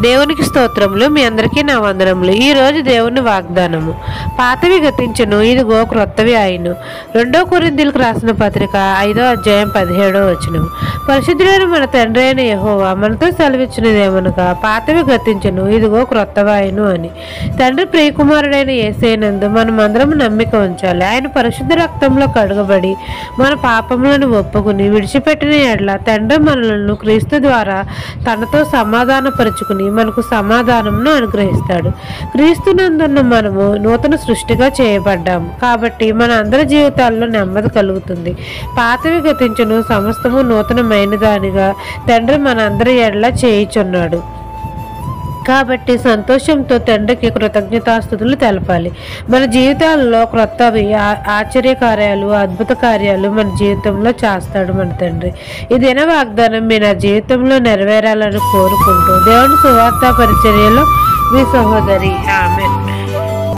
దేవునికి స్తోత్రములు. మీ అందరికీ నా వందనములు. ఈరోజు దేవుని వాగ్దానము. పాతవి గతించును, ఇదిగో క్రొత్తవి ఆయను. 2 కొరింథీయులకు రాసిన పత్రిక 5వ అధ్యాయం 17వ వచనం. పరిశుద్ధుడైన మన తండ్రి అయిన యెహోవా మనతో సెలవిచ్చినదేమనగా, పాతవి గతించును, ఇదిగో క్రొత్తవి ఆయను అని. తండ్రి ప్రియకుమారుడైన యేసయ్యనందు మనమందరం నమ్మిక ఉంచాలి. ఆయన పరిశుద్ధ రక్తంలో కడుగబడి మన పాపములను ఒప్పుకుని విడిచిపెట్టిన ఎడల తండ్రి మనలను క్రీస్తు ద్వారా తనతో సమాధానపరుచుకుని మనకు సమాధానంను అనుగ్రహిస్తాడు. క్రీస్తునందున్న మనము నూతన సృష్టిగా చేయబడ్డాము కాబట్టి మన అందరి జీవితాల్లో నెమ్మది కలుగుతుంది. పాతవి గతించును, సమస్తము నూతనమైన దానిగా తండ్రి మన అందరి ఎడల చేయుచున్నాడు. కాబట్టి సంతోషంతో తండ్రికి కృతజ్ఞతాస్తుతులు తెలపాలి. మన జీవితాల్లో క్రొత్తవి ఆశ్చర్య కార్యాలు, అద్భుత కార్యాలు మన జీవితంలో చేస్తాడు మన తండ్రి. ఈ దిన వాగ్దానం మీ నా జీవితంలో నెరవేరాలని కోరుకుంటూ దేవుని సువార్త పరిచర్యలో మీ సహోదరి ఆమెన్.